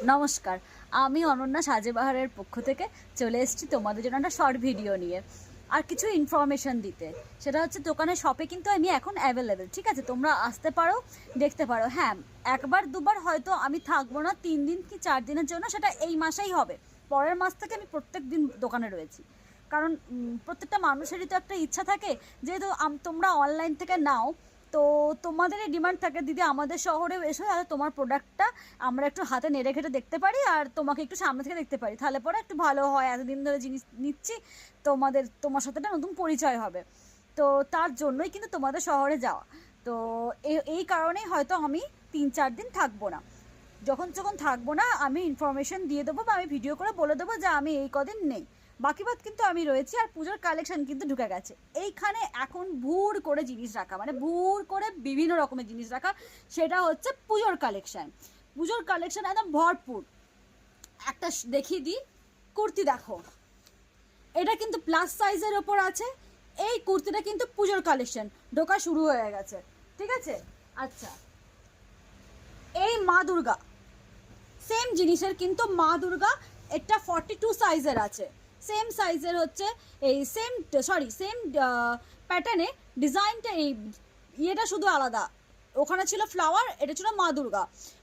নমস্কার, আমি অনন্যা সাজেবাহারের পক্ষ থেকে চলে এসেছি তোমাদের জন্য একটা শর্ট ভিডিও নিয়ে আর কিছু ইনফরমেশন দিতে। সেটা হচ্ছে দোকানের শপে কিন্তু আমি এখন অ্যাভেলেবেল, ঠিক আছে? তোমরা আসতে পারো, দেখতে পারো। হ্যাঁ, একবার দুবার হয়তো আমি থাকবো না, 3 দিন কি 4 দিনের জন্য, সেটা এই মাসেই হবে। পরের মাস থেকে আমি প্রত্যেক দিন দোকানে রয়েছি, কারণ প্রত্যেকটা মানুষেরই তো একটা ইচ্ছা থাকে, যেহেতু তোমরা অনলাইন থেকে নাও, তো তোমাদেরই ডিমান্ড থাকে দিদি আমাদের শহরে এসো, আর তোমার প্রোডাক্টটা আমরা একটু হাতে নেড়ে ঘেটে দেখতে পারি আর তোমাকে একটু সামনে থেকে দেখতে পারি, তাহলে পরে একটু ভালো হয়। এতদিন ধরে জিনিস নিচ্ছি, তোমার সাথে একটা নতুন পরিচয় হবে। তো তার জন্যই কিন্তু তোমাদের শহরে যাওয়া। তো এই কারণেই হয়তো আমি 3-4 দিন থাকবো না। যখন যখন থাকবো না আমি ইনফরমেশন দিয়ে দেবো, বা আমি ভিডিও করে বলে দেবো যে আমি এই কদিন নেই। বাকি বাদ কিন্তু আমি রয়েছি। আর পুজোর কালেকশন কিন্তু ঢুকে গেছে এইখানে, এখন ভুর করে জিনিস রাখা, মানে ভুর করে বিভিন্ন রকমের জিনিস রাখা। সেটা হচ্ছে পুজোর কালেকশন। পুজোর কালেকশন একদম ভরপুর। একটা দেখিয়ে দিই, কুর্তি দেখো, এটা কিন্তু প্লাস সাইজের ওপর আছে। এই কুর্তিটা কিন্তু পুজোর কালেকশন ঢোকা শুরু হয়ে গেছে, ঠিক আছে? আচ্ছা, এই মা দুর্গা, সেম জিনিসের কিন্তু মা দুর্গা, এটা 42 সাইজের আছে। সেম সাইজের হচ্ছে, এই সেম প্যাটার্নে ডিজাইনটা, এই ইয়েটা শুধু আলাদা। ওখানে ছিল ফ্লাওয়ার, এটা ছিল মা দুর্গা।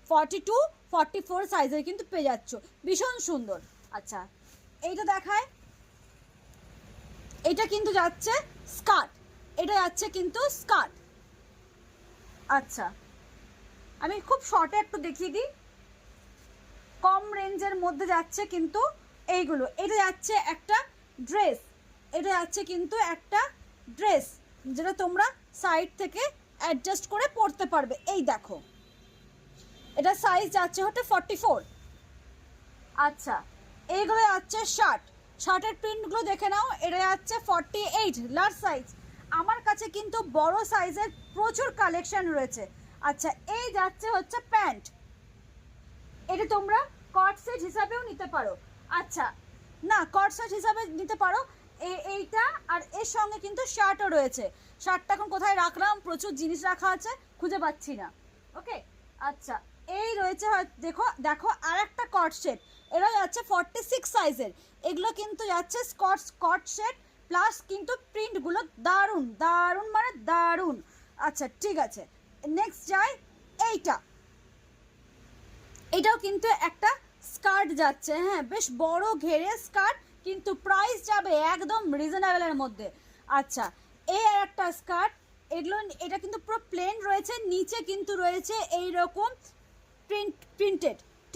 42-44 সাইজের কিন্তু পেয়ে যাচ্ছ, ভীষণ সুন্দর। আচ্ছা, এইটা দেখায়, এটা কিন্তু যাচ্ছে স্কার্ট, এটা যাচ্ছে কিন্তু স্কার্ট। আচ্ছা, আমি খুব শর্টে একটু দেখিয়ে দিই। কম রেঞ্জের মধ্যে যাচ্ছে কিন্তু এইগুলো। এটা যাচ্ছে একটা ড্রেস, এটা যাচ্ছে কিন্তু একটা ড্রেস, যেটা তোমরা সাইড থেকে অ্যাডজাস্ট করে পরতে পারবে। এই দেখো, এটা সাইজ যাচ্ছে হচ্ছে 44। আচ্ছা, এইগুলো যাচ্ছে শার্টের প্রিন্টগুলো দেখে নাও। এটা যাচ্ছে 48 লার্জ সাইজ। আমার কাছে কিন্তু বড় সাইজের প্রচুর কালেকশন রয়েছে। আচ্ছা, এই যাচ্ছে হচ্ছে প্যান্ট, এটা তোমরা কট সেট হিসাবেও নিতে পারো। আচ্ছা, না, কট সেট হিসাবে নিতে পারো। এইটা আর এর সঙ্গে কিন্তু শার্টও রয়েছে। শার্টটা এখন কোথায় রাখলাম, প্রচুর জিনিস রাখা আছে, খুঁজে পাচ্ছি না। ওকে, আচ্ছা, এই রয়েছে, দেখো দেখো আর একটা কট সেট, এটা যাচ্ছে 46 সাইজের। এগুলো কিন্তু যাচ্ছে কট সেট প্লাস কিন্তু প্রিন্টগুলো দারুণ দারুণ, মানে দারুণ। আচ্ছা, ঠিক আছে, নেক্সট যাই। এইটা, এটাও কিন্তু একটা স্কার্ট যাচ্ছে, হ্যাঁ, বেশ বড় ঘেরে স্কার্ট, কিন্তু প্রাইস যাবে একদম রিজনেবলের মধ্যে। আচ্ছা, এই আর একটা স্কার্ট, এগুলো, এটা কিন্তু পুরো প্লেন রয়েছে, নিচে কিন্তু রয়েছে এই রকম প্রিন্টেড,